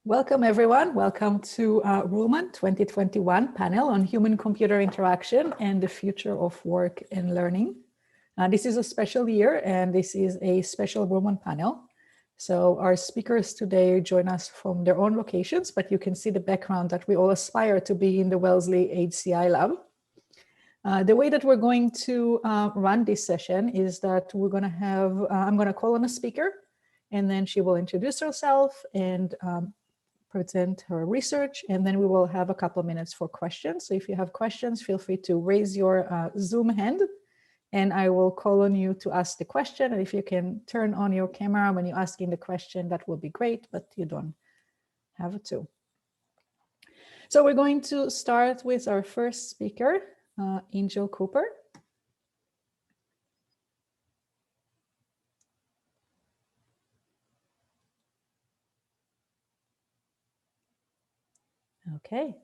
Welcome, everyone. Welcome to Ruhlman 2021 panel on human-computer interaction and the future of work and learning. This is a special year, and this is a special Ruhlman panel. So our speakers today join us from their own locations, but you can see the background that we all aspire to be in the Wellesley HCI lab. The way that we're going to run this session is that we're going to have, I'm going to call on a speaker, and then she will introduce herself and present her research, and then we will have a couple of minutes for questions. So if you have questions, feel free to raise your Zoom hand, and I will call on you to ask the question. And if you can turn on your camera when you're asking the question, that will be great, but you don't have to. So we're going to start with our first speaker, Angel Cooper. Okay.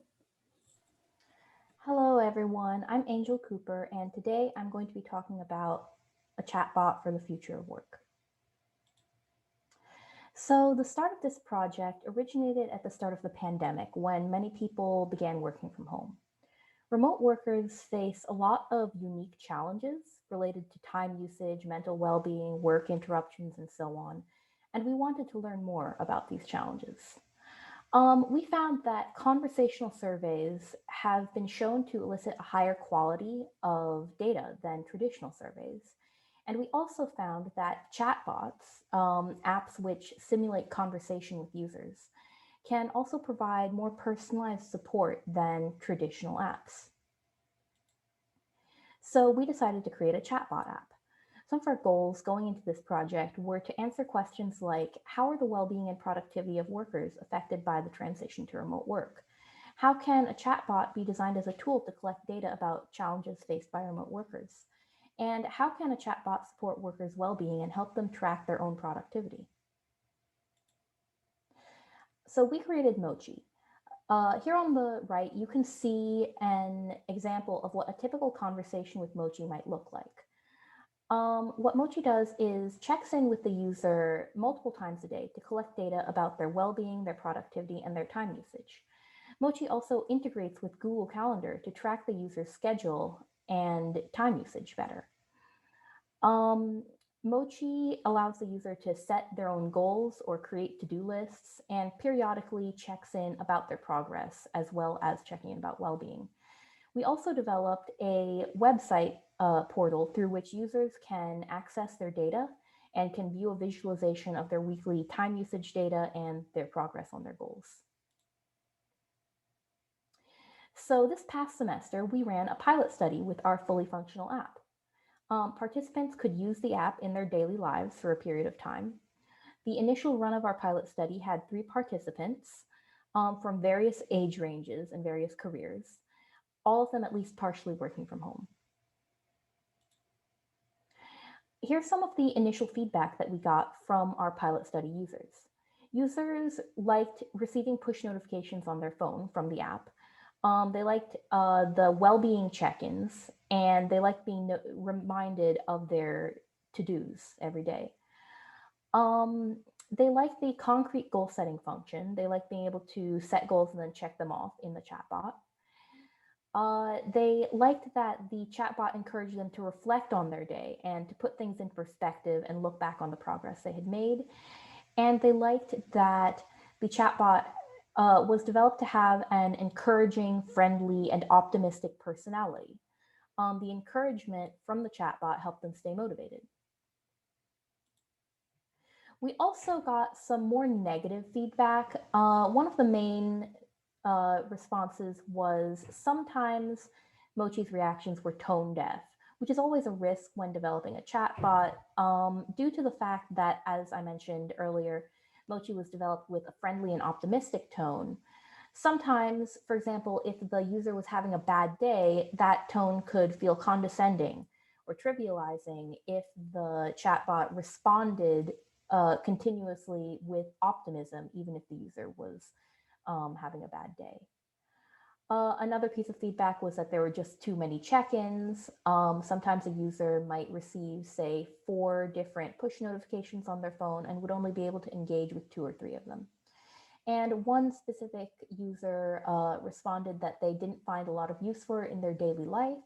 Hello, everyone. I'm Angel Cooper, and today I'm going to be talking about a chatbot for the future of work. So the start of this project originated at the start of the pandemic when many people began working from home. Remote workers face a lot of unique challenges related to time usage, mental well-being, work interruptions, and so on. And we wanted to learn more about these challenges. We found that conversational surveys have been shown to elicit a higher quality of data than traditional surveys. And we also found that chatbots, apps which simulate conversation with users, can also provide more personalized support than traditional apps. So we decided to create a chatbot app. Some of our goals going into this project were to answer questions like, how are the well-being and productivity of workers affected by the transition to remote work? How can a chatbot be designed as a tool to collect data about challenges faced by remote workers? And how can a chatbot support workers' well-being and help them track their own productivity? So we created Mochi. Here on the right, you can see an example of what a typical conversation with Mochi might look like. What Mochi does is checks in with the user multiple times a day to collect data about their well-being, their productivity, and their time usage. Mochi also integrates with Google Calendar to track the user's schedule and time usage better. Mochi allows the user to set their own goals or create to-do lists and periodically checks in about their progress as well as checking in about well-being. We also developed a website portal through which users can access their data and can view a visualization of their weekly time usage data and their progress on their goals. So this past semester, we ran a pilot study with our fully functional app. Participants could use the app in their daily lives for a period of time. The initial run of our pilot study had 3 participants from various age ranges and various careers, all of them at least partially working from home. Here's some of the initial feedback that we got from our pilot study users. Users liked receiving push notifications on their phone from the app. They liked the well-being check-ins, and they liked being reminded of their to-dos every day. They liked the concrete goal setting function. They liked being able to set goals and then check them off in the chatbot. They liked that the chatbot encouraged them to reflect on their day and to put things in perspective and look back on the progress they had made. And they liked that the chatbot was developed to have an encouraging, friendly, and optimistic personality. The encouragement from the chatbot helped them stay motivated. We also got some more negative feedback. One of the main responses was sometimes Mochi's reactions were tone deaf, which is always a risk when developing a chatbot due to the fact that, as I mentioned earlier, Mochi was developed with a friendly and optimistic tone. Sometimes, for example, if the user was having a bad day, that tone could feel condescending or trivializing if the chatbot responded continuously with optimism, even if the user was having a bad day. Another piece of feedback was that there were just too many check-ins. Sometimes a user might receive, say, 4 different push notifications on their phone and would only be able to engage with 2 or 3 of them. And one specific user responded that they didn't find a lot of use for it in their daily life.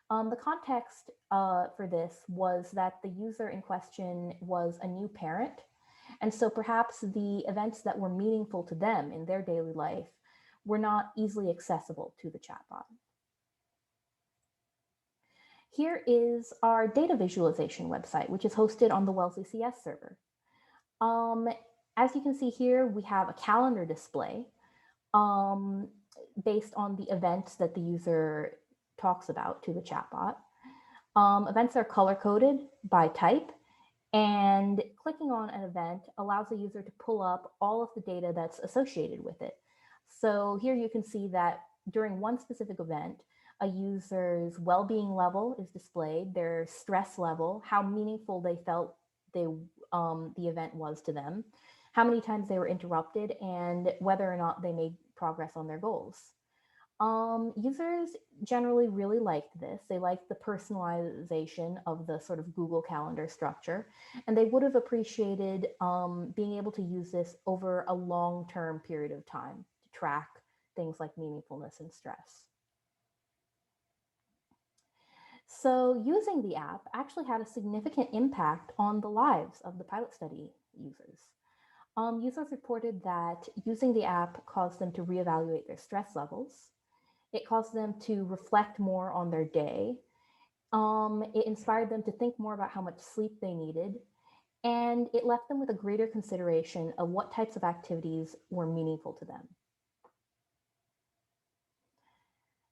The context for this was that the user in question was a new parent. And so perhaps the events that were meaningful to them in their daily life were not easily accessible to the chatbot. Here is our data visualization website, which is hosted on the Wellesley CS server. As you can see here, we have a calendar display based on the events that the user talks about to the chatbot. Events are color-coded by type, and clicking on an event allows the user to pull up all of the data that's associated with it. So here you can see that during one specific event, a user's well-being level is displayed, their stress level, how meaningful they felt the event was to them, how many times they were interrupted, and whether or not they made progress on their goals. Users generally really liked this. They liked the personalization of the sort of Google Calendar structure, and they would have appreciated being able to use this over a long-term period of time to track things like meaningfulness and stress. So using the app actually had a significant impact on the lives of the pilot study users. Users reported that using the app caused them to reevaluate their stress levels. It caused them to reflect more on their day. It inspired them to think more about how much sleep they needed. And it left them with a greater consideration of what types of activities were meaningful to them.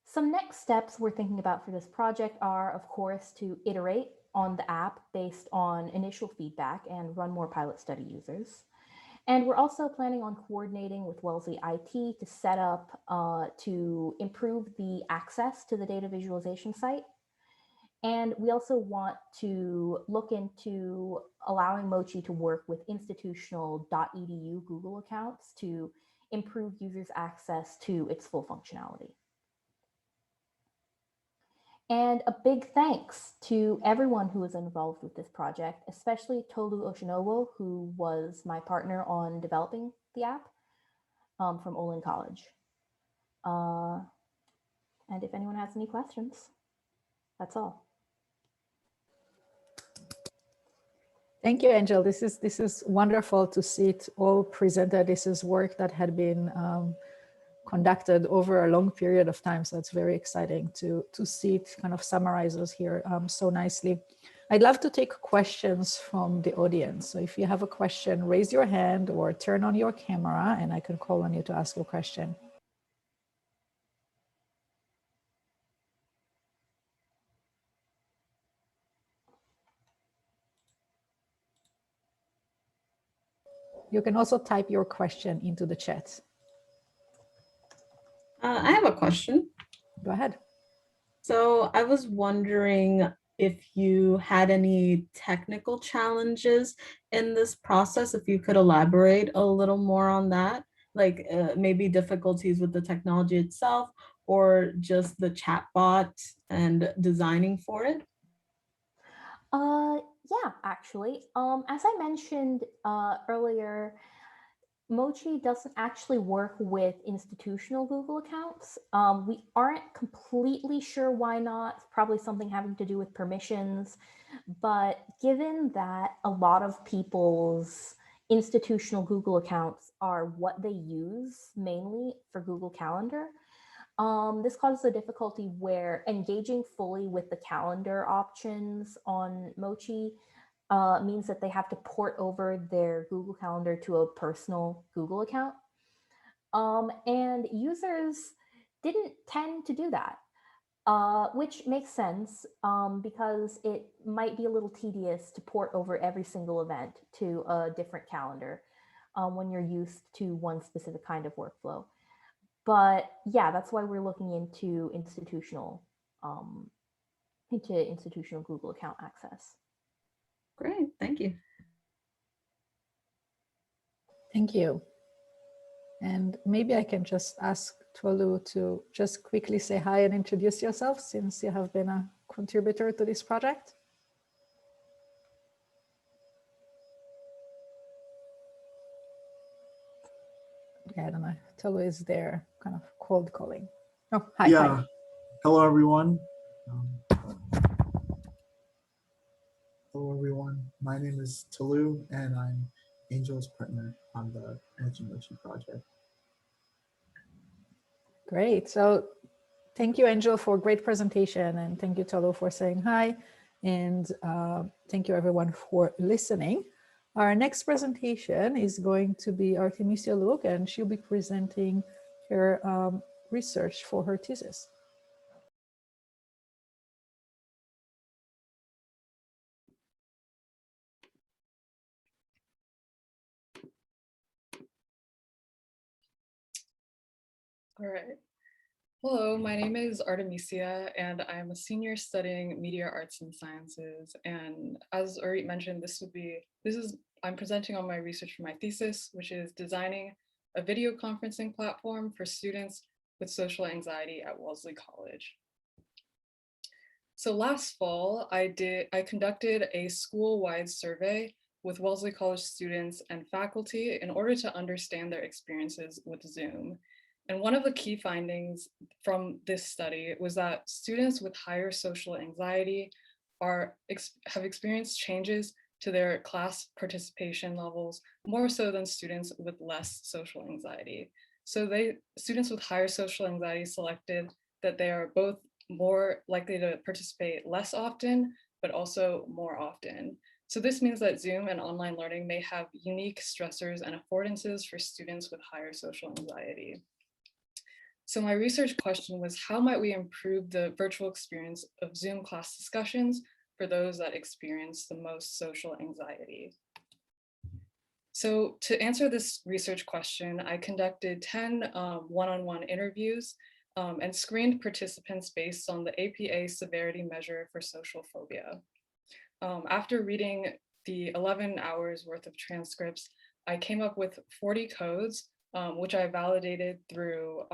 Some next steps we're thinking about for this project are, of course, to iterate on the app based on initial feedback and run more pilot study users. And we're also planning on coordinating with Wellesley IT to set up to improve the access to the data visualization site. And we also want to look into allowing Mochi to work with institutional .edu Google accounts to improve users' access to its full functionality. And a big thanks to everyone who was involved with this project, especially Tolu Oshinowo, who was my partner on developing the app from Wellesley College. And if anyone has any questions, that's all. Thank you, Angel. This is wonderful to see it all presented. This is work that had been conducted over a long period of time. So it's very exciting to see it kind of summarizes here so nicely. I'd love to take questions from the audience. So if you have a question, raise your hand or turn on your camera and I can call on you to ask your question. You can also type your question into the chat. I have a question. Go ahead. So I was wondering if you had any technical challenges in this process, if you could elaborate a little more on that, like maybe difficulties with the technology itself or just the chatbot and designing for it? Yeah, actually, as I mentioned earlier, Mochi doesn't actually work with institutional Google accounts. We aren't completely sure why not. It's probably something having to do with permissions. But given that a lot of people's institutional Google accounts are what they use mainly for Google Calendar, this causes a difficulty where engaging fully with the calendar options on Mochi means that they have to port over their Google Calendar to a personal Google account. And users didn't tend to do that, which makes sense because it might be a little tedious to port over every single event to a different calendar when you're used to one specific kind of workflow. But yeah, that's why we're looking into institutional Google account access. Great, thank you. Thank you. And maybe I can just ask Tolu to just quickly say hi and introduce yourself since you have been a contributor to this project. Yeah, I don't know. Tolu is there, kind of cold calling. Oh, hi. Yeah. Hi. Hello, everyone. Hello, everyone. My name is Tolu, and I'm Angel's partner on the Mochi project. Great. So thank you, Angel, for a great presentation. And thank you, Tolu, for saying hi. And thank you, everyone, for listening. Our next presentation is going to be Artemisia Luk, and she'll be presenting her research for her thesis. All right. Hello, my name is Artemisia, and I'm a senior studying media arts and sciences. And as Urit mentioned, I'm presenting on my research for my thesis, which is designing a video conferencing platform for students with social anxiety at Wellesley College. So last fall, I conducted a school-wide survey with Wellesley College students and faculty in order to understand their experiences with Zoom. And one of the key findings from this study was that students with higher social anxiety have experienced changes to their class participation levels more so than students with less social anxiety. So students with higher social anxiety selected that they are both more likely to participate less often, but also more often. So this means that Zoom and online learning may have unique stressors and affordances for students with higher social anxiety. So my research question was, how might we improve the virtual experience of Zoom class discussions for those that experience the most social anxiety? So to answer this research question, I conducted 10 one-on-one interviews and screened participants based on the APA severity measure for social phobia. After reading the 11 hours worth of transcripts, I came up with 40 codes, which I validated through,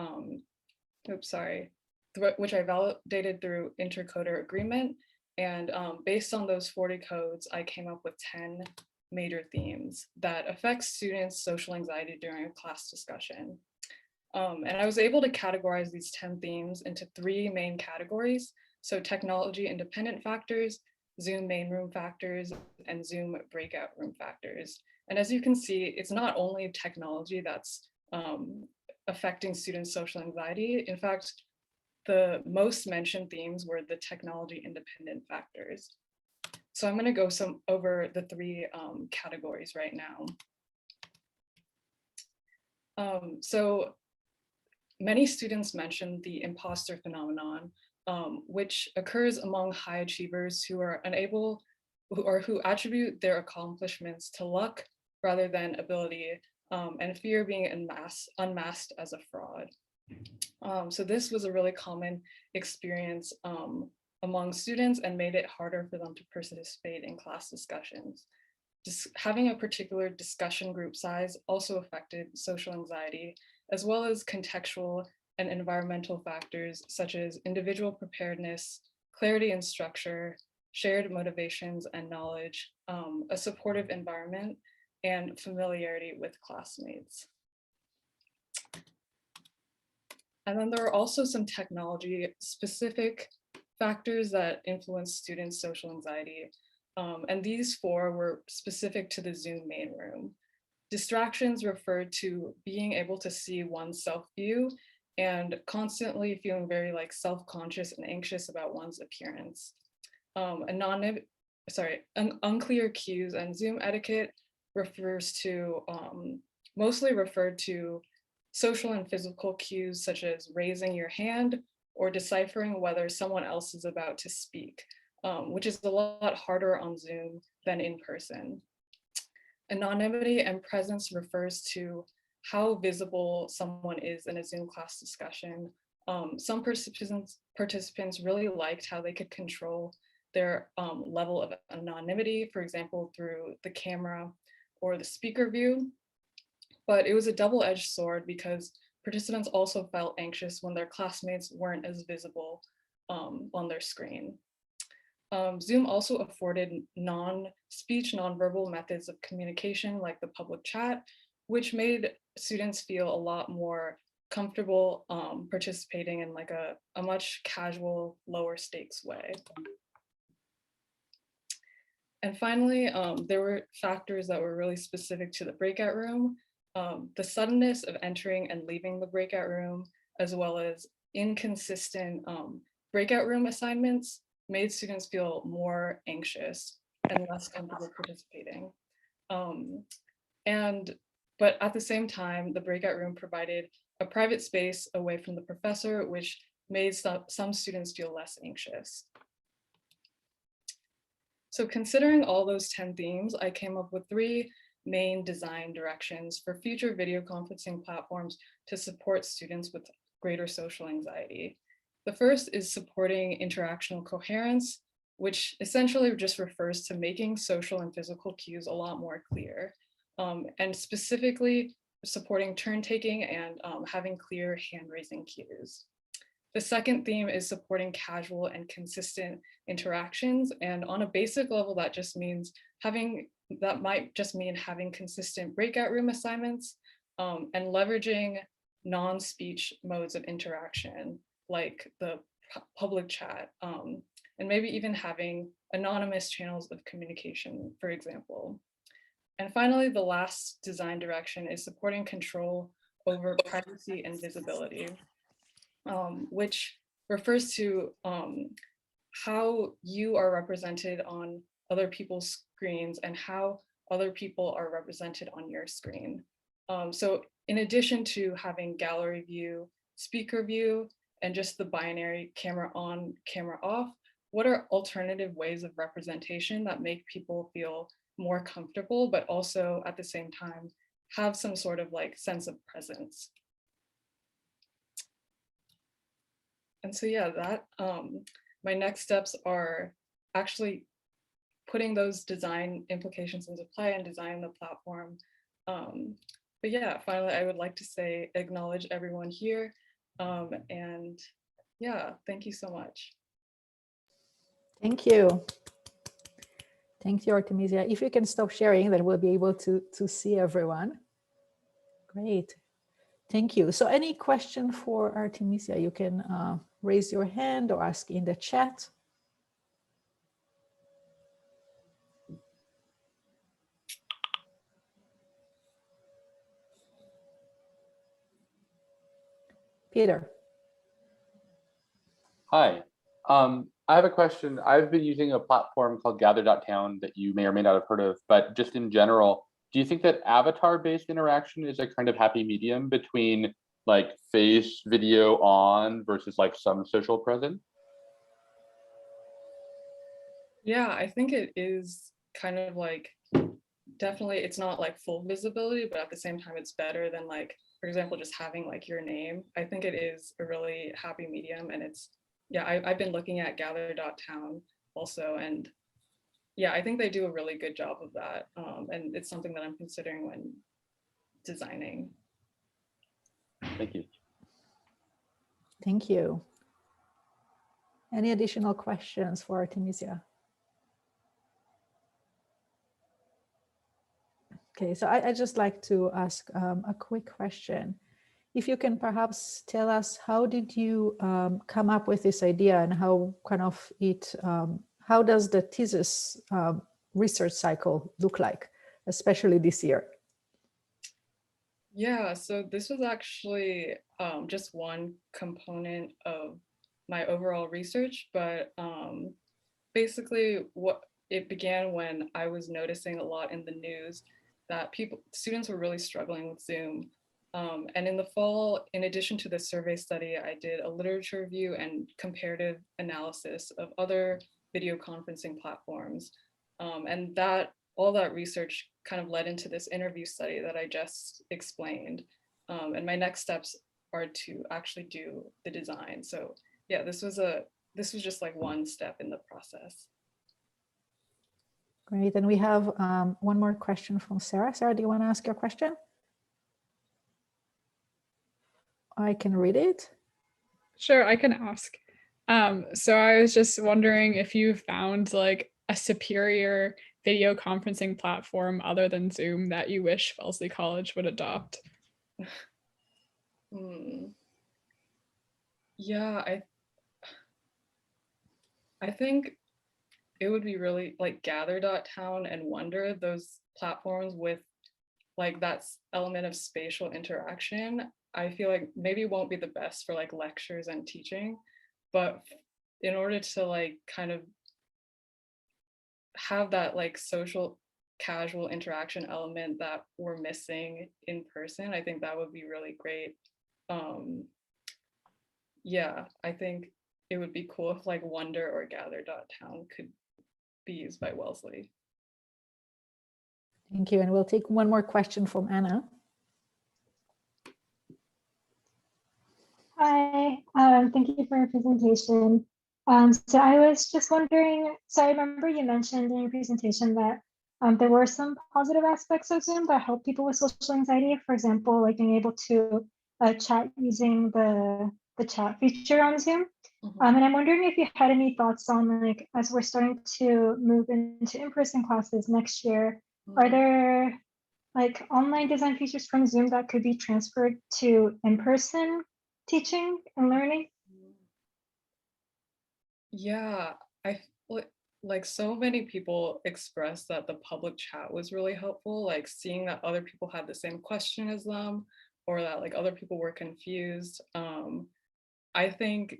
intercoder agreement. And based on those 40 codes, I came up with 10 major themes that affect students' social anxiety during a class discussion. And I was able to categorize these 10 themes into 3 main categories. So technology independent factors, Zoom main room factors, and Zoom breakout room factors. And as you can see, it's not only technology that's affecting students' social anxiety. In fact, the most mentioned themes were the technology independent factors. So I'm going to go over the 3 categories right now. So many students mentioned the imposter phenomenon, which occurs among high achievers who are unable who attribute their accomplishments to luck rather than ability, and fear being unmasked as a fraud. So this was a really common experience among students and made it harder for them to participate in class discussions. Having a particular discussion group size also affected social anxiety, as well as contextual and environmental factors such as individual preparedness, clarity and structure, shared motivations and knowledge, a supportive environment, and familiarity with classmates. And then there are also some technology-specific factors that influence students' social anxiety. And these 4 were specific to the Zoom main room. Distractions referred to being able to see one's self-view and constantly feeling very self-conscious and anxious about one's appearance. Unclear cues and Zoom etiquette mostly referred to social and physical cues such as raising your hand or deciphering whether someone else is about to speak, which is a lot harder on Zoom than in person. Anonymity and presence refers to how visible someone is in a Zoom class discussion. Some participants really liked how they could control their level of anonymity, for example, through the camera or the speaker view. But it was a double-edged sword because participants also felt anxious when their classmates weren't as visible on their screen. Zoom also afforded non-speech, non-verbal methods of communication like the public chat, which made students feel a lot more comfortable participating in like a much casual, lower stakes way. And finally, there were factors that were really specific to the breakout room. The suddenness of entering and leaving the breakout room, as well as inconsistent breakout room assignments, made students feel more anxious and less comfortable participating. But at the same time, the breakout room provided a private space away from the professor, which made some students feel less anxious. So considering all those 10 themes, I came up with 3 main design directions for future video conferencing platforms to support students with greater social anxiety. The first is supporting interactional coherence, which essentially just refers to making social and physical cues a lot more clear, and specifically supporting turn taking and having clear hand-raising cues. The second theme is supporting casual and consistent interactions. And on a basic level, that might just mean having consistent breakout room assignments and leveraging non-speech modes of interaction, like the public chat, and maybe even having anonymous channels of communication, for example. And finally, the last design direction is supporting control over privacy and visibility, which refers to how you are represented on other people's screens and how other people are represented on your screen. So in addition to having gallery view, speaker view, and just the binary camera on, camera off, what are alternative ways of representation that make people feel more comfortable, but also at the same time have some sort of like sense of presence? And so yeah, that my next steps are actually putting those design implications into play and designing the platform. But yeah, finally, I would like to say, acknowledge everyone here. And yeah, thank you so much. Thank you. Thank you, Artemisia. If you can stop sharing, then we'll be able to see everyone. Great. Thank you. So any question for Artemisia, you can raise your hand or ask in the chat. Peter. Hi. I have a question. I've been using a platform called gather.town that you may or may not have heard of, but just in general, do you think that avatar-based interaction is a kind of happy medium between like face, video on versus like some social presence? Yeah, I think it is kind of like, definitely it's not like full visibility, but at the same time it's better than like, for example, just having like your name. I think it is a really happy medium, and it's, yeah, I've been looking at gather.town also, and yeah, I think they do a really good job of that. And it's something that I'm considering when designing. Thank you. Thank you. Any additional questions for Artemisia? Okay, so I'd just like to ask a quick question. If you can perhaps tell us, how did you come up with this idea, and how kind of it, how does the thesis research cycle look like, especially this year? Yeah, so this was actually just one component of my overall research, but basically what it began when I was noticing a lot in the news that students were really struggling with Zoom. And in the fall, in addition to the survey study, I did a literature review and comparative analysis of other video conferencing platforms. And all that research kind of led into this interview study that I just explained. And my next steps are to actually do the design. So yeah, this was just like one step in the process. Great, and we have one more question from Sarah. Sarah, do you want to ask your question? I can read it. Sure, I can ask. So I was just wondering if you found like a superior video conferencing platform other than Zoom that you wish Wellesley College would adopt? Yeah, I think it would be really like Gather.town and Wonder, those platforms with like that element of spatial interaction. I feel like maybe won't be the best for like lectures and teaching, but in order to like kind of have that like social casual interaction element that we're missing in person, I think that would be really great. Yeah, I think it would be cool if like Wonder or Gather.town could be used by Wellesley. Thank you. And we'll take one more question from Anna. Hi, thank you for your presentation. So I was just wondering, so I remember you mentioned in your presentation that there were some positive aspects of Zoom that help people with social anxiety. For example, like being able to chat using the chat feature on Zoom. And I'm wondering if you had any thoughts on, like, as we're starting to move into in-person classes next year, are there like online design features from Zoom that could be transferred to in-person teaching and learning? Yeah, I like so many people expressed that the public chat was really helpful, like seeing that other people had the same question as them, or that like other people were confused. I think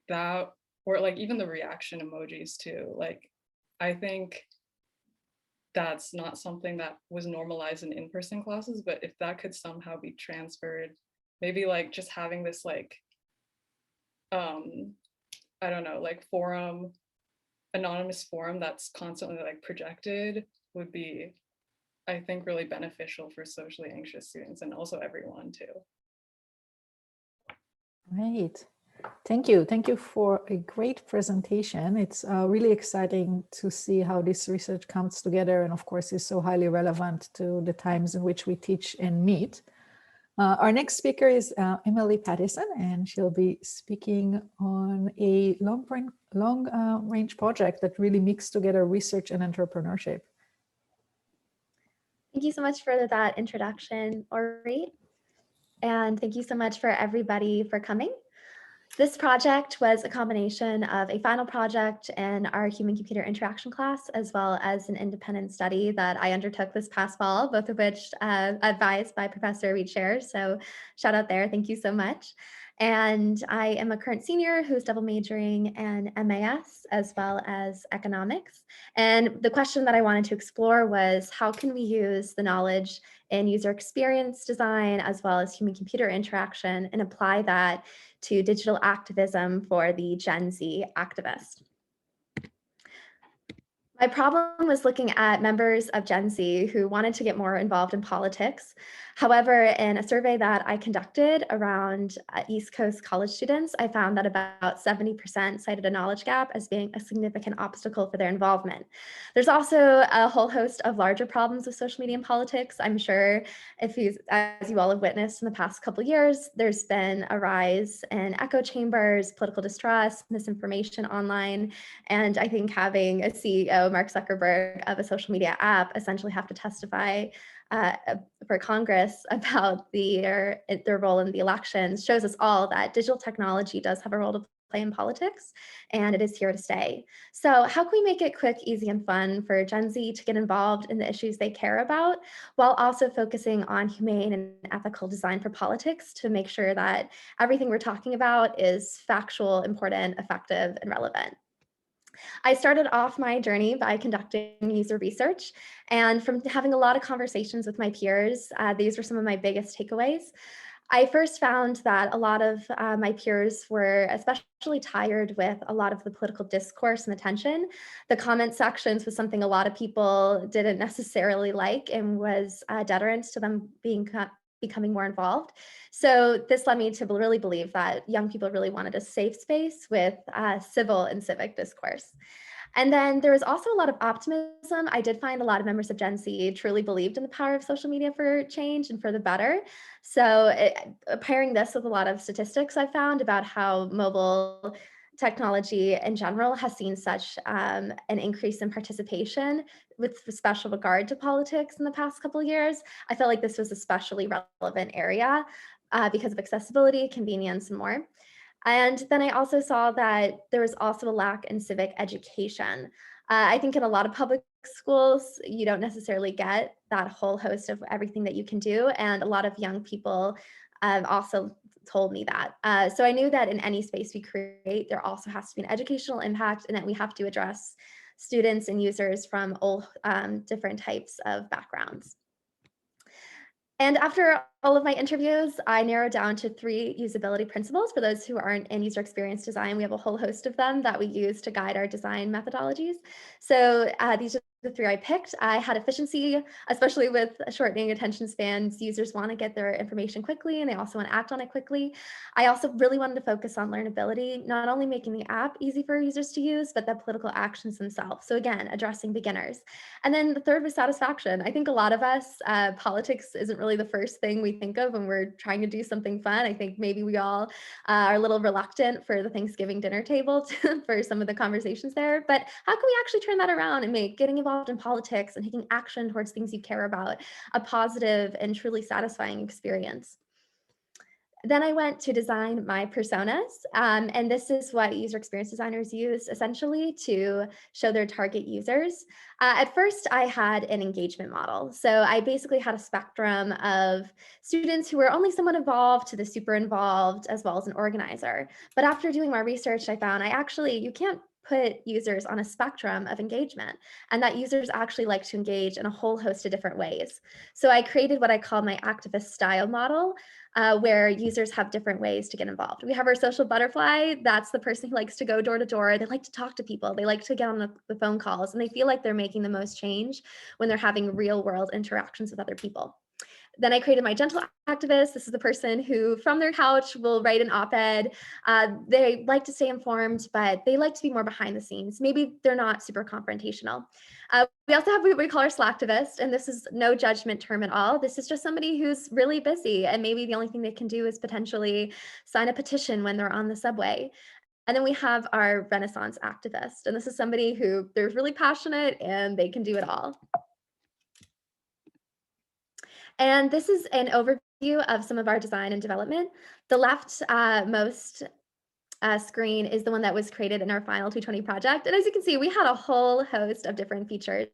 that, or like even the reaction emojis too, like I think that's not something that was normalized in in-person classes, but if that could somehow be transferred, maybe like just having this like I don't know, like forum, anonymous forum that's constantly like projected would be, I think, really beneficial for socially anxious students and also everyone too. Great. Thank you. Thank you for a great presentation. It's really exciting to see how this research comes together, and of course is so highly relevant to the times in which we teach and meet. Our next speaker is Emily Pattison, and she'll be speaking on a long-range project that really mixes together research and entrepreneurship. Thank you so much for that introduction, Ori. And thank you so much for everybody for coming. This project was a combination of a final project in our human-computer interaction class, as well as an independent study that I undertook this past fall, both of which advised by Professor Reed Scher. So shout out there, thank you so much. And I am a current senior who's double majoring in MAS as well as economics. And the question that I wanted to explore was, how can we use the knowledge in user experience design as well as human-computer interaction and apply that to digital activism for the Gen Z activist? My problem was looking at members of Gen Z who wanted to get more involved in politics. However, in a survey that I conducted around East Coast college students, I found that about 70% cited a knowledge gap as being a significant obstacle for their involvement. There's also a whole host of larger problems with social media and politics. I'm sure as you all have witnessed in the past couple of years, there's been a rise in echo chambers, political distrust, misinformation online, and I think having a CEO, Mark Zuckerberg, of a social media app essentially have to testify for Congress about their role in the elections shows us all that digital technology does have a role to play in politics, and it is here to stay. So how can we make it quick, easy, and fun for Gen Z to get involved in the issues they care about, while also focusing on humane and ethical design for politics to make sure that everything we're talking about is factual, important, effective, and relevant? I started off my journey by conducting user research, and from having a lot of conversations with my peers, these were some of my biggest takeaways. I first found that a lot of my peers were especially tired with a lot of the political discourse and the tension. The comment sections was something a lot of people didn't necessarily like and was deterrent to them becoming more involved. So this led me to really believe that young people really wanted a safe space with civil and civic discourse. And then there was also a lot of optimism. I did find a lot of members of Gen Z truly believed in the power of social media for change and for the better. So pairing this with a lot of statistics I found about how mobile technology in general has seen such an increase in participation with special regard to politics in the past couple of years, I felt like this was a especially relevant area because of accessibility, convenience, and more. And then I also saw that there was also a lack in civic education. I think in a lot of public schools, you don't necessarily get that whole host of everything that you can do. And a lot of young people also told me that. So I knew that in any space we create, there also has to be an educational impact and that we have to address students and users from all different types of backgrounds. And after all of my interviews, I narrowed down to 3 usability principles. For those who aren't in user experience design, we have a whole host of them that we use to guide our design methodologies. So these are the 3 I picked. I had efficiency, especially with shortening attention spans. Users want to get their information quickly and they also want to act on it quickly. I also really wanted to focus on learnability, not only making the app easy for users to use, but the political actions themselves. So again, addressing beginners. And then the third was satisfaction. I think a lot of us, politics isn't really the first thing we think of when we're trying to do something fun. I think maybe we all are a little reluctant for the Thanksgiving dinner table for some of the conversations there, but how can we actually turn that around and make getting involved in politics and taking action towards things you care about a positive and truly satisfying experience? Then I went to design my personas, and this is what user experience designers use essentially to show their target users. At first, I had an engagement model. So I basically had a spectrum of students who were only somewhat involved to the super involved, as well as an organizer. But after doing my research, I found you can't put users on a spectrum of engagement, and that users actually like to engage in a whole host of different ways. So I created what I call my activist style model, where users have different ways to get involved. We have our social butterfly. That's the person who likes to go door to door. They like to talk to people. They like to get on the phone calls, and they feel like they're making the most change when they're having real world interactions with other people. Then I created my gentle activist. This is the person who from their couch will write an op-ed. They like to stay informed, but they like to be more behind the scenes. Maybe they're not super confrontational. We also have what we call our slacktivist, and this is no judgment term at all. This is just somebody who's really busy, and maybe the only thing they can do is potentially sign a petition when they're on the subway. And then we have our Renaissance activist, and this is somebody who they're really passionate and they can do it all. And this is an overview of some of our design and development. The left most screen is the one that was created in our final 220 project. And as you can see, we had a whole host of different features.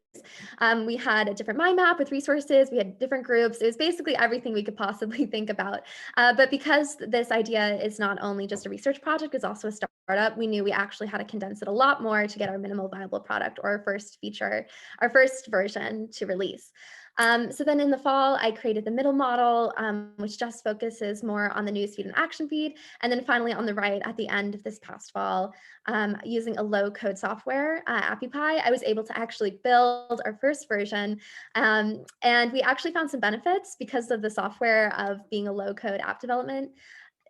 We had a different mind map with resources. We had different groups. It was basically everything we could possibly think about. But because this idea is not only just a research project, it's also a startup, we knew we actually had to condense it a lot more to get our minimal viable product or our first feature, our first version to release. So then in the fall, I created the middle model, which just focuses more on the newsfeed and action feed. And then finally on the right at the end of this past fall, using a low code software, AppyPie, I was able to actually build our first version. And we actually found some benefits because of the software of being a low code app development.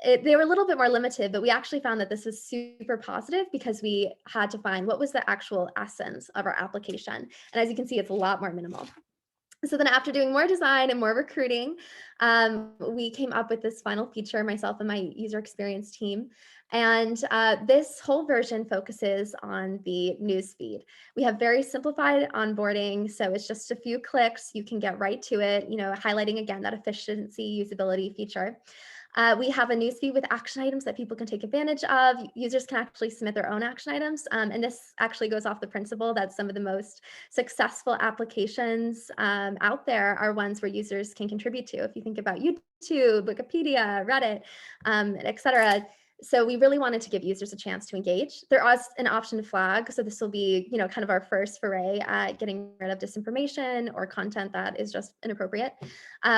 They were a little bit more limited, but we actually found that this was super positive because we had to find what was the actual essence of our application. And as you can see, it's a lot more minimal. So then after doing more design and more recruiting, we came up with this final feature, myself and my user experience team. And this whole version focuses on the newsfeed. We have very simplified onboarding. So it's just a few clicks. You can get right to it, highlighting again that efficiency usability feature. We have a newsfeed with action items that people can take advantage of. Users can actually submit their own action items. And this actually goes off the principle that some of the most successful applications out there are ones where users can contribute to. If you think about YouTube, Wikipedia, Reddit, et cetera. So we really wanted to give users a chance to engage. There is an option to flag. So this will be, kind of our first foray at getting rid of disinformation or content that is just inappropriate.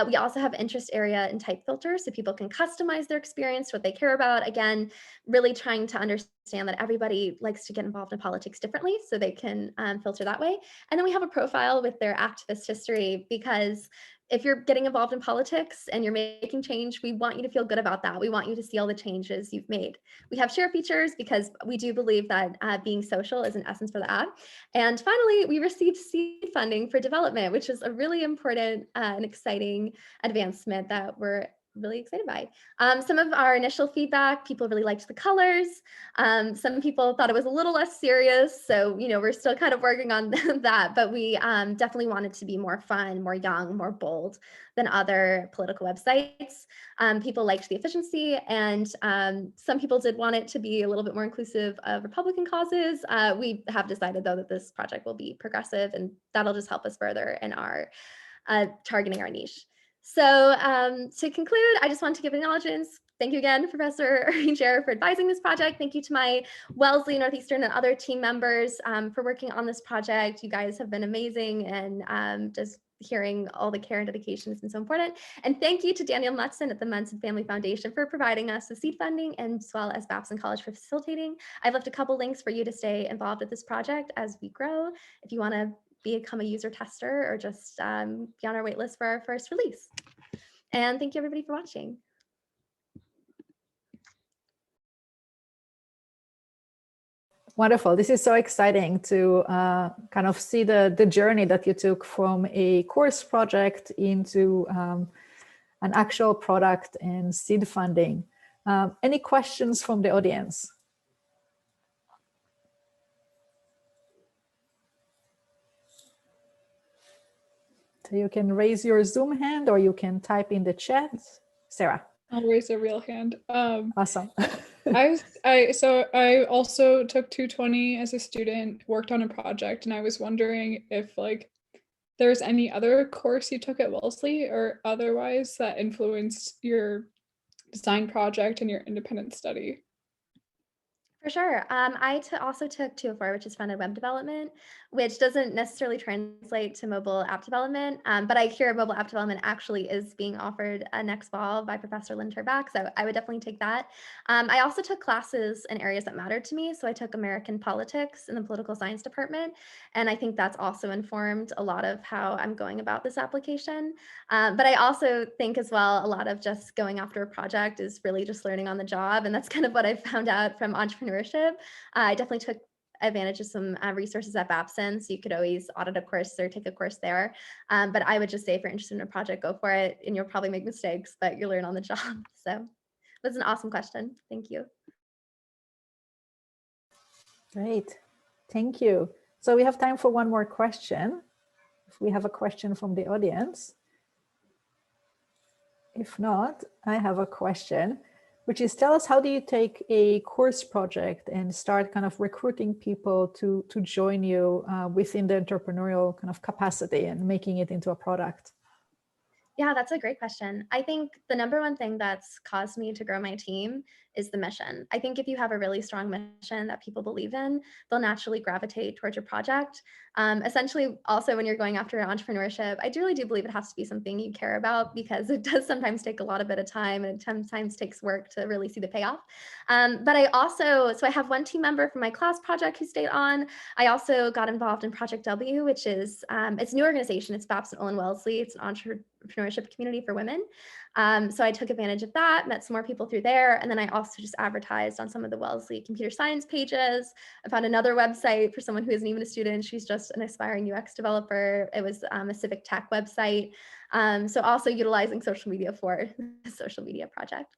We also have interest area and type filters so people can customize their experience, what they care about. Again, really trying to understand that everybody likes to get involved in politics differently, so they can filter that way. And then we have a profile with their activist history, because if you're getting involved in politics and you're making change, we want you to feel good about that. We want you to see all the changes you've made. We have share features because we do believe that being social is an essence for the app. And finally, we received seed funding for development, which is a really important and exciting advancement that we're really excited by. Some of our initial feedback, people really liked the colors. Some people thought it was a little less serious. So, we're still kind of working on that, but we definitely wanted to be more fun, more young, more bold than other political websites. People liked the efficiency, and some people did want it to be a little bit more inclusive of Republican causes. We have decided, though, that this project will be progressive, and that'll just help us further in our targeting our niche. So to conclude, I just want to give acknowledgements. Thank you again, Professor Ranger, for advising this project. Thank you to my Wellesley, Northeastern, and other team members for working on this project. You guys have been amazing, and just hearing all the care and dedication has been so important. And thank you to Daniel Mutson at the Munson Family Foundation for providing us with seed funding, and as well as Babson College for facilitating. I've left a couple links for you to stay involved with this project as we grow. If you want to become a user tester or just be on our wait list for our first release. And thank you everybody for watching. Wonderful. This is so exciting to kind of see the journey that you took from a course project into an actual product and seed funding. Any questions from the audience? So you can raise your Zoom hand or you can type in the chat. Sarah. I'll raise a real hand. Awesome. I also took 220 as a student, worked on a project, and I was wondering if there's any other course you took at Wellesley or otherwise that influenced your design project and your independent study. For sure. I also took 204, which is front-end web development, which doesn't necessarily translate to mobile app development, but I hear mobile app development actually is being offered next fall by Professor Lynn Turback, so I would definitely take that. I also took classes in areas that mattered to me, so I took American politics in the political science department, and I think that's also informed a lot of how I'm going about this application. But I also think as well, a lot of just going after a project is really just learning on the job, and that's kind of what I found out from entrepreneurship. I definitely took advantage of some resources at Babson, so you could always audit a course or take a course there. But I would just say if you're interested in a project, go for it, and you'll probably make mistakes, but you learn on the job. So that's an awesome question. Thank you. Great. Thank you. So we have time for one more question. If we have a question from the audience. If not, I have a question, which is, tell us, how do you take a course project and start kind of recruiting people to join you within the entrepreneurial kind of capacity and making it into a product? Yeah, that's a great question. I think the number one thing that's caused me to grow my team is the mission. I think if you have a really strong mission that people believe in, they'll naturally gravitate towards your project. Essentially, also when you're going after entrepreneurship, I really do believe it has to be something you care about, because it does sometimes take a lot of bit of time, and it sometimes takes work to really see the payoff. But so I have one team member from my class project who stayed on. I also got involved in Project W, which is, it's a new organization. It's Babson Olin Wellesley. It's an entrepreneurship community for women. So I took advantage of that, met some more people through there. And then I also just advertised on some of the Wellesley computer science pages. I found another website for someone who isn't even a student. She's just an aspiring UX developer. It was a civic tech website. So also utilizing social media for the social media project.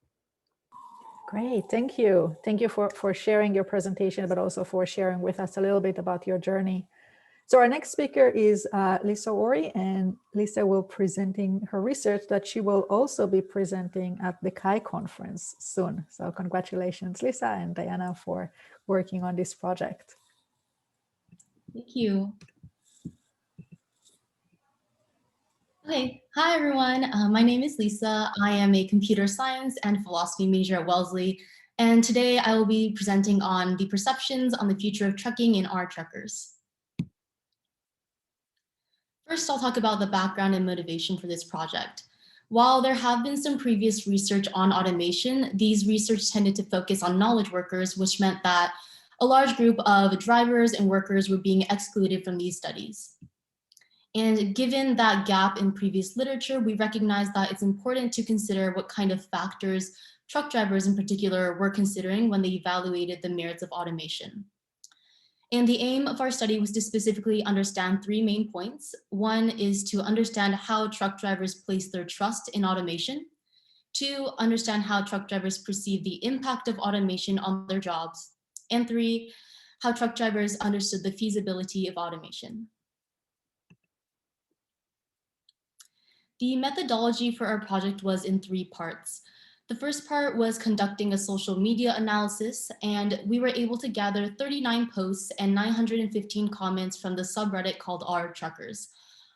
Great, thank you. Thank you for sharing your presentation, but also for sharing with us a little bit about your journey. So our next speaker is Lisa Ori, and Lisa will be presenting her research that she will also be presenting at the Chi conference soon. So congratulations, Lisa and Diana, for working on this project. Thank you. Okay, hi everyone. My name is Lisa. I am a computer science and philosophy major at Wellesley, and today I will be presenting on the perceptions on the future of trucking in our truckers. First, I'll talk about the background and motivation for this project. While there have been some previous research on automation, these research tended to focus on knowledge workers, which meant that a large group of drivers and workers were being excluded from these studies. And given that gap in previous literature, we recognize that it's important to consider what kind of factors truck drivers in particular were considering when they evaluated the merits of automation. And the aim of our study was to specifically understand three main points. One is to understand how truck drivers place their trust in automation. 2, understand how truck drivers perceive the impact of automation on their jobs. And 3, how truck drivers understood the feasibility of automation. The methodology for our project was in 3 parts. The first part was conducting a social media analysis, and we were able to gather 39 posts and 915 comments from the subreddit called R Truckers.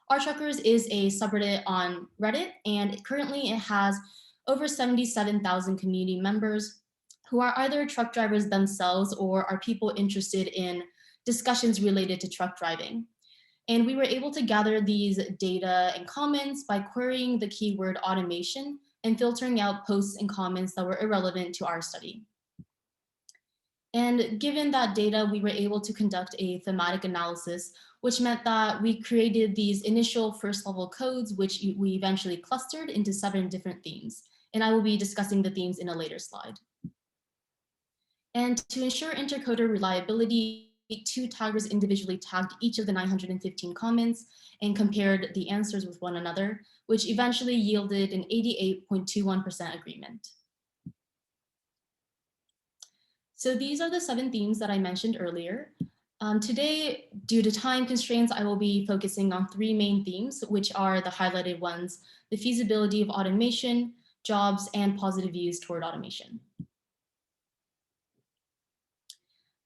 R Truckers is a subreddit on Reddit, and currently it has over 77,000 community members who are either truck drivers themselves or are people interested in discussions related to truck driving. And we were able to gather these data and comments by querying the keyword automation and filtering out posts and comments that were irrelevant to our study. And given that data, we were able to conduct a thematic analysis, which meant that we created these initial first level codes, which we eventually clustered into 7 different themes. And I will be discussing the themes in a later slide. And to ensure intercoder reliability, 2 taggers individually tagged each of the 915 comments and compared the answers with one another, which eventually yielded an 88.21% agreement. So these are the 7 themes that I mentioned earlier. Today, due to time constraints, I will be focusing on 3 main themes, which are the highlighted ones: the feasibility of automation, jobs, and positive views toward automation.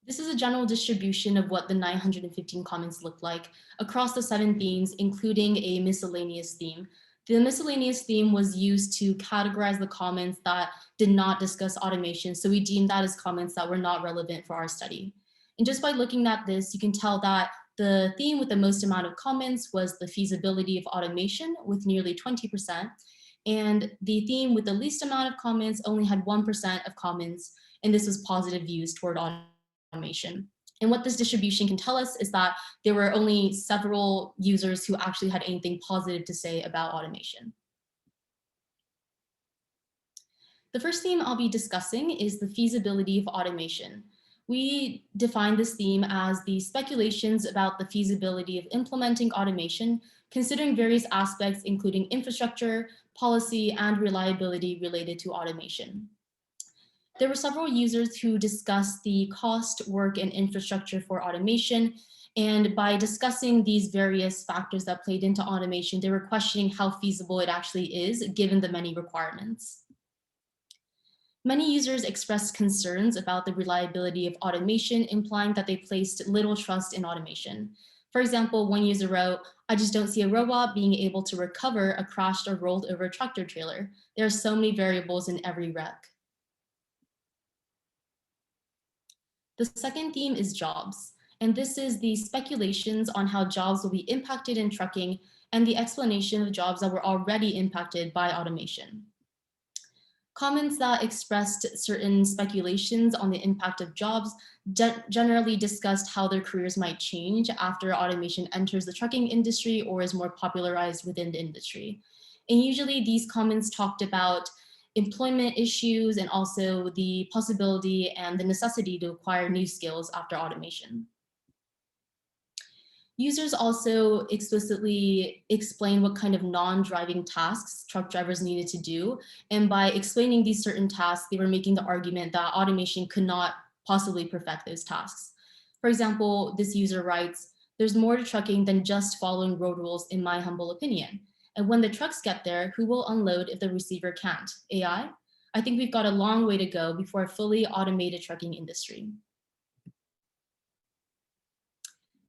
This is a general distribution of what the 915 comments look like across the 7 themes, including a miscellaneous theme. The miscellaneous theme was used to categorize the comments that did not discuss automation, so we deemed that as comments that were not relevant for our study. And just by looking at this, you can tell that the theme with the most amount of comments was the feasibility of automation with nearly 20%, and the theme with the least amount of comments only had 1% of comments, and this was positive views toward automation. And what this distribution can tell us is that there were only several users who actually had anything positive to say about automation. The first theme I'll be discussing is the feasibility of automation. We define this theme as the speculations about the feasibility of implementing automation, considering various aspects, including infrastructure, policy, and reliability related to automation. There were several users who discussed the cost, work, and infrastructure for automation. And by discussing these various factors that played into automation, they were questioning how feasible it actually is, given the many requirements. Many users expressed concerns about the reliability of automation, implying that they placed little trust in automation. For example, one user wrote, "I just don't see a robot being able to recover a crashed or rolled over tractor trailer. There are so many variables in every wreck." The second theme is jobs, and this is the speculations on how jobs will be impacted in trucking and the explanation of jobs that were already impacted by automation. Comments that expressed certain speculations on the impact of jobs generally discussed how their careers might change after automation enters the trucking industry or is more popularized within the industry. And usually these comments talked about employment issues and also the possibility and the necessity to acquire new skills after automation. Users also explicitly explained what kind of non-driving tasks truck drivers needed to do. And by explaining these certain tasks, they were making the argument that automation could not possibly perfect those tasks. For example, this user writes, "There's more to trucking than just following road rules, in my humble opinion. And when the trucks get there, who will unload if the receiver can't? AI? I think we've got a long way to go before a fully automated trucking industry."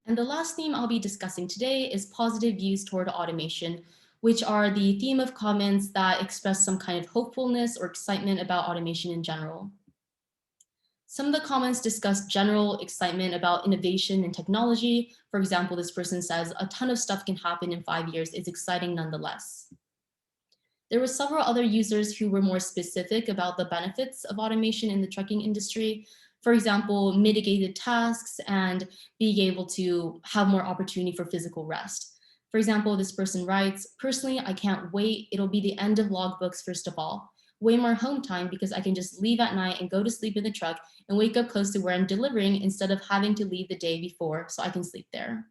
And the last theme I'll be discussing today is positive views toward automation, which are the theme of comments that express some kind of hopefulness or excitement about automation in general. Some of the comments discuss general excitement about innovation and technology. For example, this person says, "A ton of stuff can happen in 5 years. It's exciting nonetheless." There were several other users who were more specific about the benefits of automation in the trucking industry. For example, mitigated tasks and being able to have more opportunity for physical rest. For example, this person writes, "Personally, I can't wait. It'll be the end of logbooks first of all. Way more home time because I can just leave at night and go to sleep in the truck and wake up close to where I'm delivering instead of having to leave the day before so I can sleep there."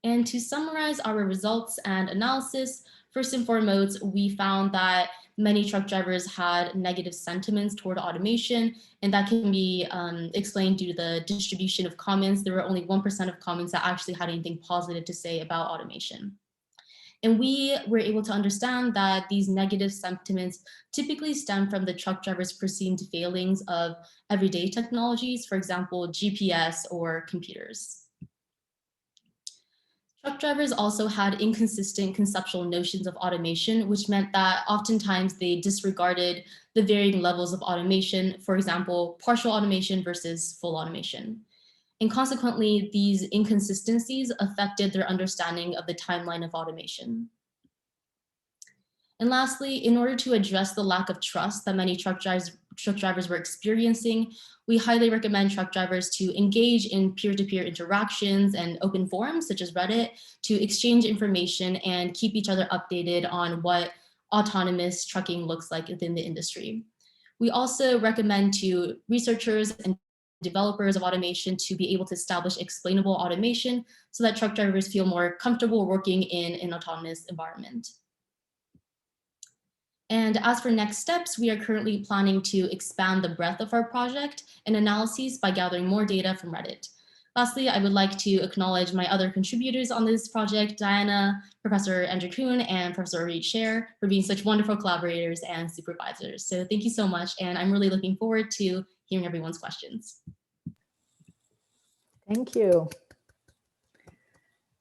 And to summarize our results and analysis, first and foremost, we found that many truck drivers had negative sentiments toward automation, and that can be explained due to the distribution of comments. There were only 1% of comments that actually had anything positive to say about automation. And we were able to understand that these negative sentiments typically stem from the truck drivers' perceived failings of everyday technologies, for example, GPS or computers. Truck drivers also had inconsistent conceptual notions of automation, which meant that oftentimes they disregarded the varying levels of automation, for example, partial automation versus full automation. And consequently, these inconsistencies affected their understanding of the timeline of automation. And lastly, in order to address the lack of trust that many truck drivers were experiencing, we highly recommend truck drivers to engage in peer-to-peer interactions and open forums such as Reddit to exchange information and keep each other updated on what autonomous trucking looks like within the industry. We also recommend to researchers and developers of automation to be able to establish explainable automation so that truck drivers feel more comfortable working in an autonomous environment. And as for next steps, we are currently planning to expand the breadth of our project and analyses by gathering more data from Reddit. Lastly, I would like to acknowledge my other contributors on this project, Diana, Professor Andrew Kuhn, and Professor Reed Scher, for being such wonderful collaborators and supervisors. So thank you so much, and I'm really looking forward to hearing everyone's questions. Thank you.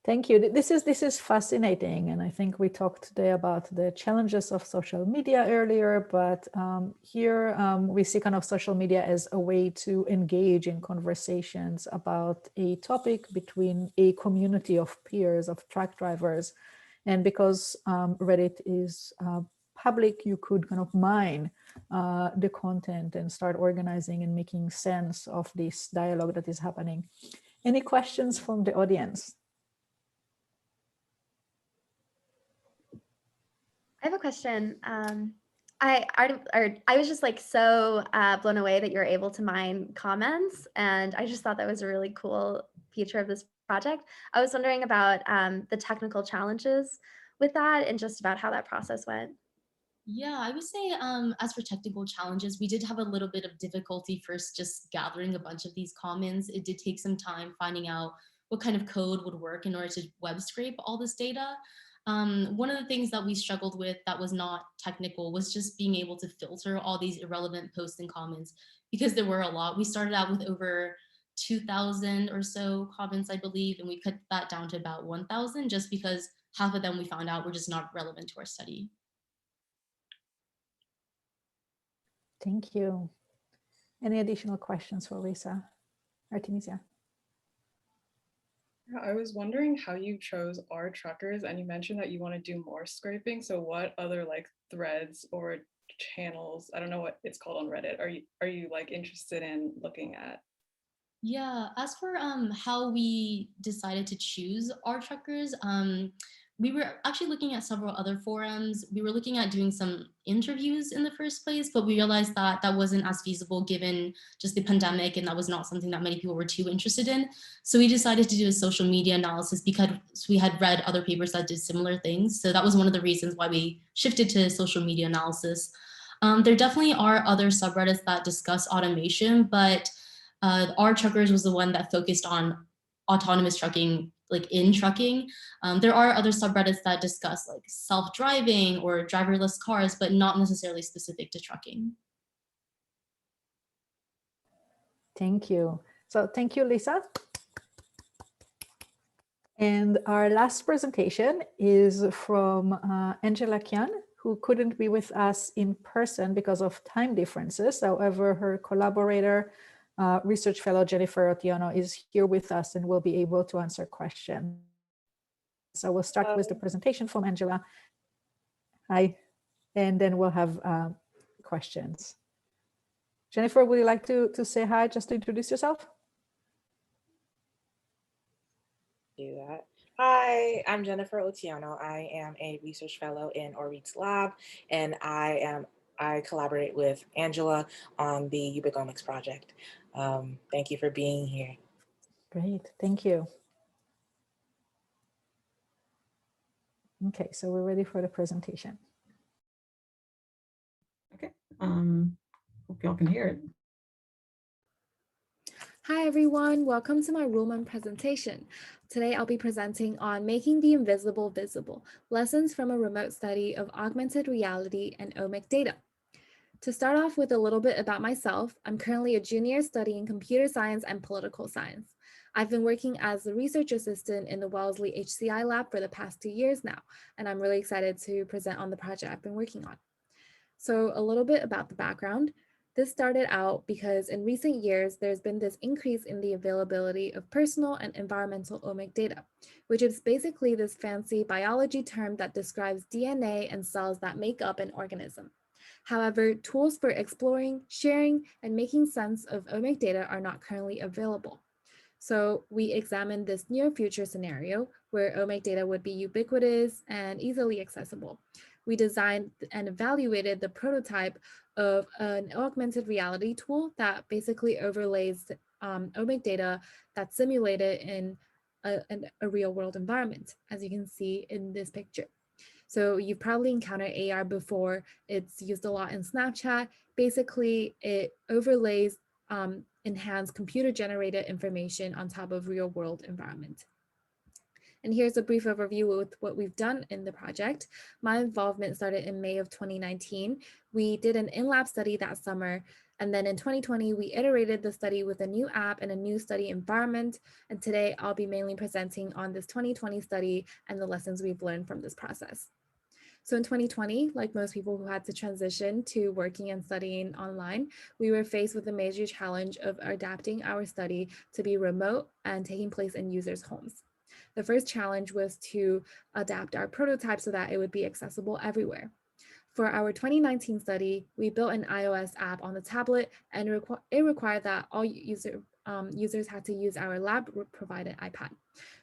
Thank you. This is fascinating, and I think we talked today about the challenges of social media earlier, but here we see kind of social media as a way to engage in conversations about a topic between a community of peers, of truck drivers. And because Reddit is public, you could kind of mine the content and start organizing and making sense of this dialogue that is happening. Any questions from the audience? I have a question. I was just like so blown away that you're able to mine comments, and I just thought that was a really cool feature of this project. I was wondering about the technical challenges with that and just about how that process went. Yeah, I would say as for technical challenges, we did have a little bit of difficulty first just gathering a bunch of these comments. It did take some time finding out what kind of code would work in order to web scrape all this data. One of the things that we struggled with that was not technical was just being able to filter all these irrelevant posts and comments, because there were a lot. We started out with over 2,000 or so comments, I believe, and we cut that down to about 1,000 just because half of them we found out were just not relevant to our study. Thank you. Any additional questions for Lisa? Artemisia? I was wondering how you chose our truckers, and you mentioned that you want to do more scraping. So what other like threads or channels, I don't know what it's called on Reddit, are you like interested in looking at? Yeah, as for how we decided to choose our truckers, we were actually looking at several other forums. We were looking at doing some interviews in the first place, but we realized that that wasn't as feasible given just the pandemic, and that was not something that many people were too interested in. So we decided to do a social media analysis because we had read other papers that did similar things. So that was one of the reasons why we shifted to social media analysis. There definitely are other subreddits that discuss automation, but our truckers was the one that focused on autonomous trucking, like in trucking. There are other subreddits that discuss like self-driving or driverless cars, but not necessarily specific to trucking. Thank you. So thank you, Lisa. And our last presentation is from Angela Kian, who couldn't be with us in person because of time differences. However, her collaborator, research fellow Jennifer Otiono, is here with us and will be able to answer questions. So we'll start with the presentation from Angela. Hi, and then we'll have questions. Jennifer, would you like to say hi, just to introduce yourself? Do that. Hi, I'm Jennifer Otiono. I am a research fellow in Omics lab, and I collaborate with Angela on the Omics project. Thank you for being here. Great, thank you. Okay, so we're ready for the presentation. Okay. Hope y'all can hear it. Hi everyone, welcome to my Ruhlman presentation. Today I'll be presenting on Making the Invisible Visible, Lessons from a Remote Study of Augmented Reality and Omic Data. To start off with a little bit about myself, I'm currently a junior studying computer science and political science. I've been working as a research assistant in the Wellesley HCI lab for the past 2 years now, and I'm really excited to present on the project I've been working on. So a little bit about the background. This started out because in recent years, there's been this increase in the availability of personal and environmental omic data, which is basically this fancy biology term that describes DNA and cells that make up an organism. However, tools for exploring, sharing, and making sense of omic data are not currently available. So we examined this near future scenario where omic data would be ubiquitous and easily accessible. We designed and evaluated the prototype of an augmented reality tool that basically overlays omic data that's simulated in a real world environment, as you can see in this picture. So you've probably encountered AR before. It's used a lot in Snapchat. Basically, it overlays enhanced computer-generated information on top of real-world environment. And here's a brief overview with what we've done in the project. My involvement started in May of 2019. We did an in-lab study that summer. And then in 2020, we iterated the study with a new app and a new study environment. And today I'll be mainly presenting on this 2020 study and the lessons we've learned from this process. So in 2020, like most people who had to transition to working and studying online, we were faced with the major challenge of adapting our study to be remote and taking place in users' homes. The first challenge was to adapt our prototype so that it would be accessible everywhere. For our 2019 study, we built an iOS app on the tablet, and it required that all users had to use our lab-provided iPad.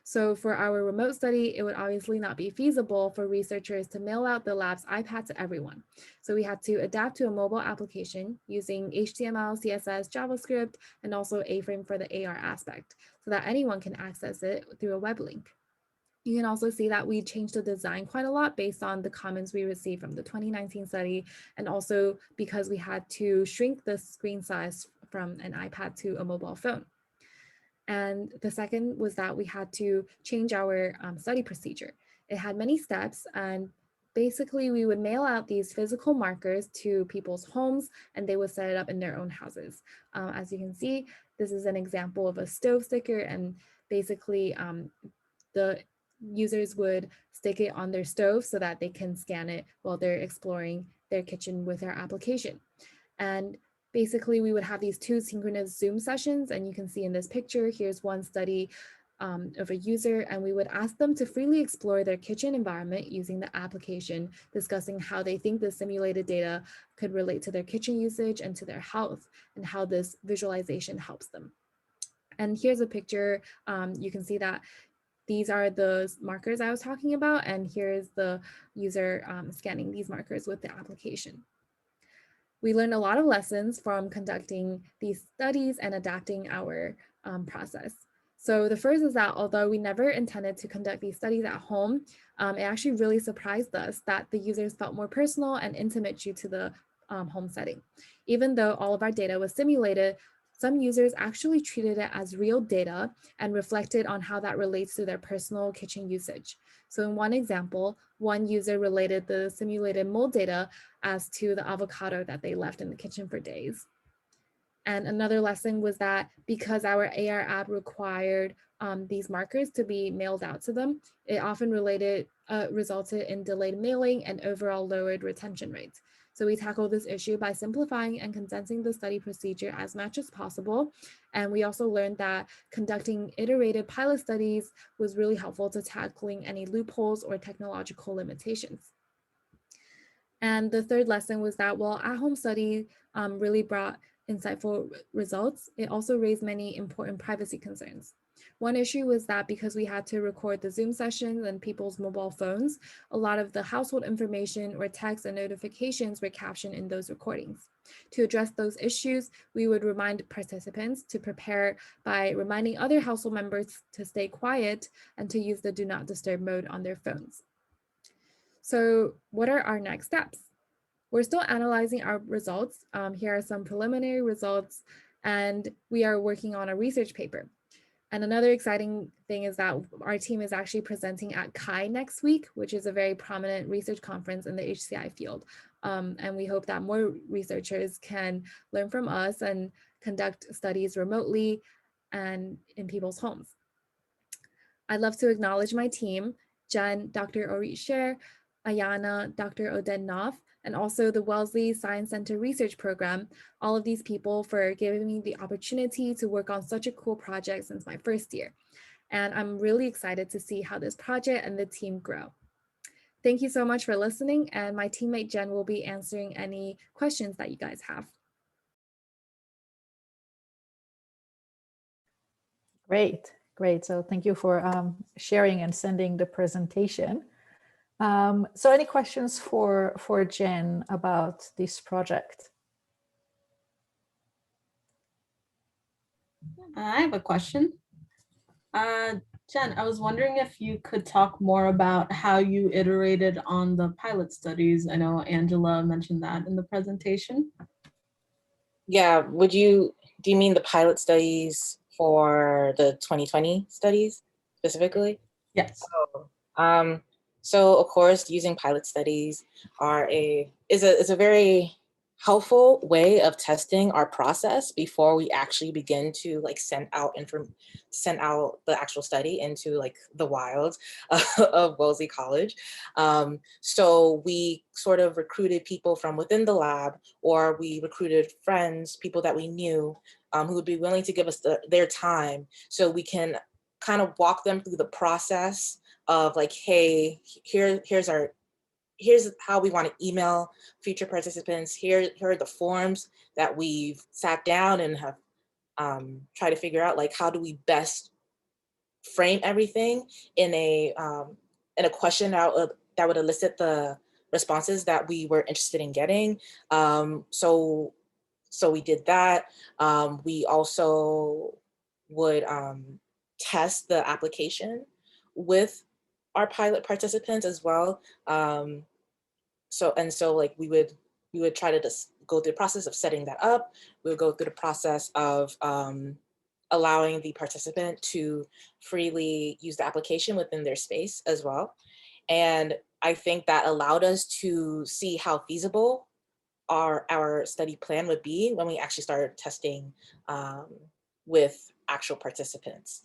So for our remote study, it would obviously not be feasible for researchers to mail out the lab's iPad to everyone. So we had to adapt to a mobile application using HTML, CSS, JavaScript, and also A-Frame for the AR aspect, so that anyone can access it through a web link. You can also see that we changed the design quite a lot based on the comments we received from the 2019 study, and also because we had to shrink the screen size from an iPad to a mobile phone. And the second was that we had to change our study procedure. It had many steps, and basically we would mail out these physical markers to people's homes, and they would set it up in their own houses. As you can see, this is an example of a stove sticker, and basically the users would stick it on their stove so that they can scan it while they're exploring their kitchen with our application. And basically, we would have these 2 synchronous Zoom sessions, and you can see in this picture, here's one study of a user, and we would ask them to freely explore their kitchen environment using the application, discussing how they think the simulated data could relate to their kitchen usage and to their health, and how this visualization helps them. And here's a picture. You can see that these are the markers I was talking about, and here's the user scanning these markers with the application. We learned a lot of lessons from conducting these studies and adapting our process. So the first is that although we never intended to conduct these studies at home, it actually really surprised us that the users felt more personal and intimate due to the home setting. Even though all of our data was simulated, some users actually treated it as real data and reflected on how that relates to their personal kitchen usage. So in one example, one user related the simulated mold data as to the avocado that they left in the kitchen for days. And another lesson was that because our AR app required these markers to be mailed out to them, it often resulted in delayed mailing and overall lowered retention rates. So we tackled this issue by simplifying and condensing the study procedure as much as possible. And we also learned that conducting iterative pilot studies was really helpful to tackling any loopholes or technological limitations. And the third lesson was that while at-home study really brought insightful results, it also raised many important privacy concerns. One issue was that because we had to record the Zoom sessions on people's mobile phones, a lot of the household information or text and notifications were captioned in those recordings. To address those issues, we would remind participants to prepare by reminding other household members to stay quiet and to use the do not disturb mode on their phones. So what are our next steps? We're still analyzing our results. Here are some preliminary results, and we are working on a research paper. And another exciting thing is that our team is actually presenting at CHI next week, which is a very prominent research conference in the HCI field. And we hope that more researchers can learn from us and conduct studies remotely and in people's homes. I'd love to acknowledge my team, Jen, Dr. Orit Sher, Ayana, Dr. Oden Knopf, and also the Wellesley Science Center Research Program, all of these people for giving me the opportunity to work on such a cool project since my first year. And I'm really excited to see how this project and the team grow. Thank you so much for listening, and my teammate Jen will be answering any questions that you guys have. Great, great. So thank you for sharing and sending the presentation. So any questions for Jen about this project? I have a question. Jen, I was wondering if you could talk more about how you iterated on the pilot studies. I know Angela mentioned that in the presentation. Yeah, do you mean the pilot studies for the 2020 studies specifically? Yes. So of course, using pilot studies is a very helpful way of testing our process before we actually begin to like send out the actual study into like the wild of Wellesley College. So we sort of recruited people from within the lab, or we recruited friends, people that we knew who would be willing to give us their time so we can kind of walk them through the process of like, hey, here's how we want to email future participants. Here are the forms that we've sat down and have tried to figure out, like, how do we best frame everything in a question that would elicit the responses that we were interested in getting. So we did that. We also would test the application with our pilot participants as well. So like we would try to just go through the process of setting that up. We would go through the process of allowing the participant to freely use the application within their space as well. And I think that allowed us to see how feasible our study plan would be when we actually started testing with actual participants.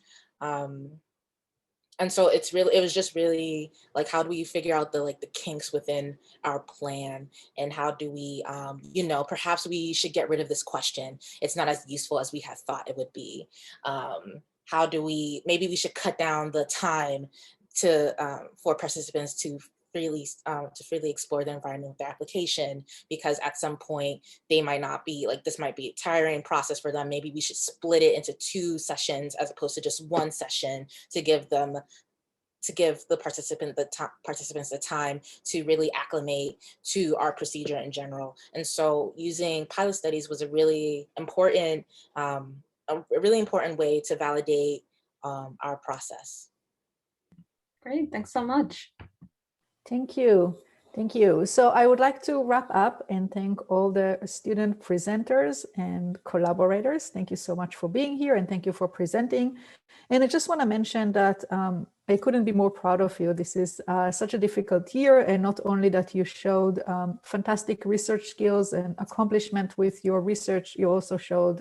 And so it was just really like, how do we figure out the kinks within our plan, and how do we, perhaps we should get rid of this question. It's not as useful as we had thought it would be. How do maybe we should cut down the time for participants to freely explore the environment with their application, because at some point they might not be this might be a tiring process for them. Maybe we should split it into 2 sessions as opposed to just 1 session to give the participants the time to really acclimate to our procedure in general. And so using pilot studies was a really important way to validate our process. Great, thanks so much. Thank you. Thank you. So I would like to wrap up and thank all the student presenters and collaborators. Thank you so much for being here, and thank you for presenting. And I just want to mention that I couldn't be more proud of you. This is such a difficult year, and not only that you showed fantastic research skills and accomplishment with your research, you also showed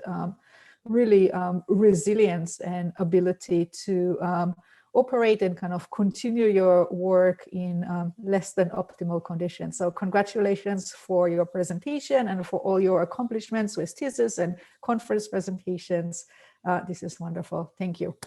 really resilience and ability to operate and kind of continue your work in less than optimal conditions. So congratulations for your presentation and for all your accomplishments with thesis and conference presentations. This is wonderful. Thank you.